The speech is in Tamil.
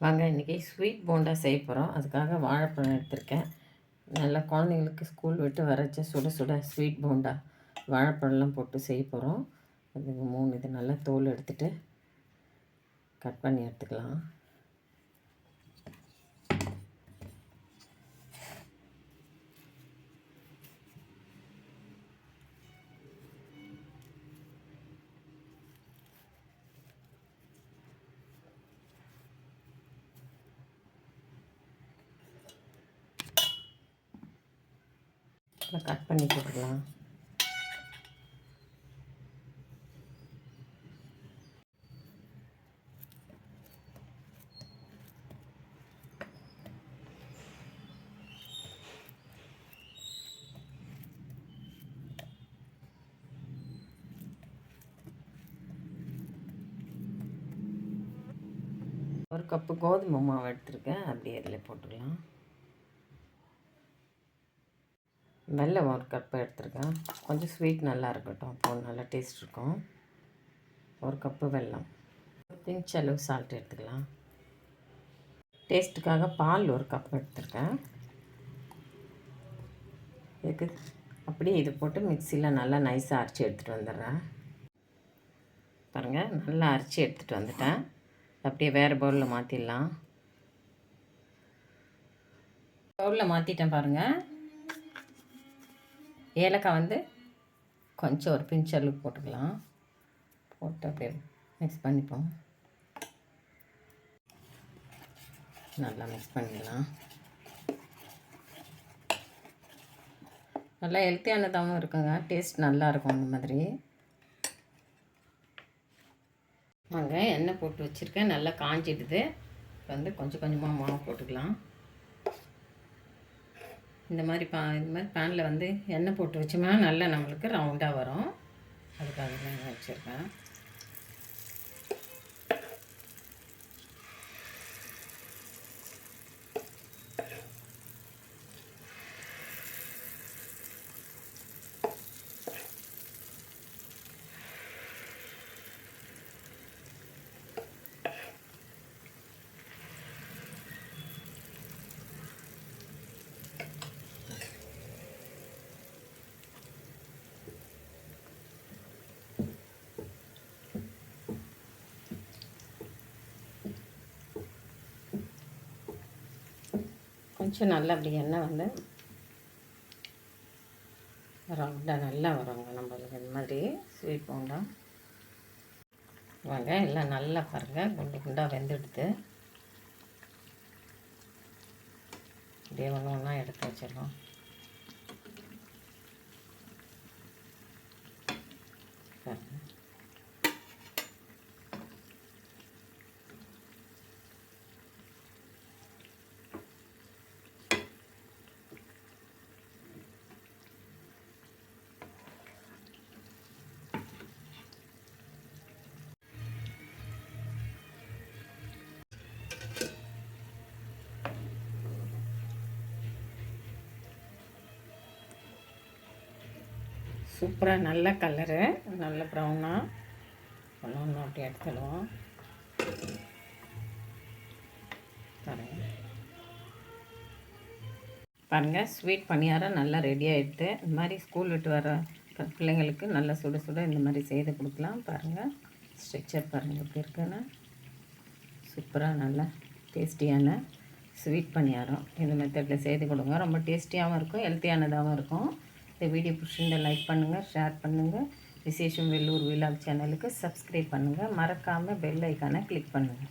வாங்க இன்றைக்கி ஸ்வீட் போண்டா செய்ய போகிறோம். அதுக்காக வாழைப்பழம் எடுத்திருக்கேன். நல்லா குழந்தைங்களுக்கு ஸ்கூல் விட்டு வரச்ச சுட சுட ஸ்வீட் போண்டா வாழைப்பழம்லாம் போட்டு செய்ய போகிறோம். அதுக்கு 3 இது நல்லா தோல் எடுத்துகிட்டு கட் பண்ணி எடுத்துக்கலாம். கட் பண்ணி போட்டுக்கலாம். ஒரு கப்பு கோதுமை மாவு எடுத்துருக்கேன், அப்படியே இதில் போட்டுக்கலாம். வெல்லம் ஒரு கப்பு எடுத்துருக்கேன். கொஞ்சம் ஸ்வீட் நல்லா இருக்கட்டும், அப்போது நல்லா டேஸ்ட் இருக்கும். ஒரு கப்பு வெல்லம், பிஞ்ச் அளவு சால்ட் எடுத்துக்கலாம். டேஸ்ட்டுக்காக பால் ஒரு கப் எடுத்துருக்கேன். இதுக்கு அப்படியே இது போட்டு மிக்சியில் நல்லா நைஸாக அரைச்சி எடுத்துகிட்டு வந்துடுறேன். பாருங்கள், நல்லா அரைச்சி எடுத்துகிட்டு வந்துட்டேன். அப்படியே வேறு பவுலில் மாற்றிடலாம். பவுலில் மாற்றிட்டேன் பாருங்கள். ஏலக்காய் வந்து கொஞ்சம் ஒரு பிஞ்ச் அளவு போட்டுக்கலாம். போட்டு அப்படியே மிக்ஸ் பண்ணிப்போம். நல்லா மிக்ஸ் பண்ணிடலாம். நல்லா ஹெல்த்தியானதாகவும் இருக்குங்க, டேஸ்ட் நல்லாயிருக்கும். அந்த மாதிரி வாங்க, எண்ணெய் போட்டு வச்சுருக்கேன், நல்லா காஞ்சிடுது. இப்போ வந்து கொஞ்சம் கொஞ்சமாக மாவு போட்டுக்கலாம். இந்த மாதிரி பேனில் வந்து எண்ணெய் போட்டு வச்சோம்னா நல்லா நம்மளுக்கு ரவுண்டாக வரும். அதுக்காக தான் வச்சுருக்கேன். கொஞ்சம் நல்லா அப்படி எண்ணெய் வந்து ரவுண்டாக நல்லா வருங்க நம்மளுக்கு. இந்த மாதிரி ஸ்வீட் போண்டா வாங்க, எல்லாம் நல்லா பாருங்கள் குண்டு குண்டாக வெந்துடுது. அப்படியே ஒன்று ஒன்றா எடுத்து வச்சிடலாம். பாருங்கள், சூப்பராக நல்ல கலரு, நல்ல ப்ரௌனாக ஒன்று அப்படி எடுத்துடுவோம். பாருங்கள், ஸ்வீட் பணியாரம் நல்லா ரெடி ஆகிடுது. இந்த மாதிரி ஸ்கூல் விட்டு வர பிள்ளைங்களுக்கு நல்லா சுட சுட இந்த மாதிரி செய்து கொடுக்கலாம். பாருங்கள், ஸ்ட்ரக்சர் பாருங்கள் எப்படி இருக்குன்னு. சூப்பராக நல்லா டேஸ்டியான ஸ்வீட் பணியாரம் இந்த மெத்தடில் செய்து கொடுங்க. ரொம்ப டேஸ்டியாகவும் இருக்கும், ஹெல்த்தியானதாகவும் இருக்கும். இந்த வீடியோ பிடிச்சிருந்தா லைக் பண்ணுங்கள், ஷேர் பண்ணுங்கள். விசேஷம் வெள்ளூர் விலாக் சேனலுக்கு சப்ஸ்கிரைப் பண்ணுங்கள். மறக்காமல் பெல் ஐக்கானை கிளிக் பண்ணுங்கள்.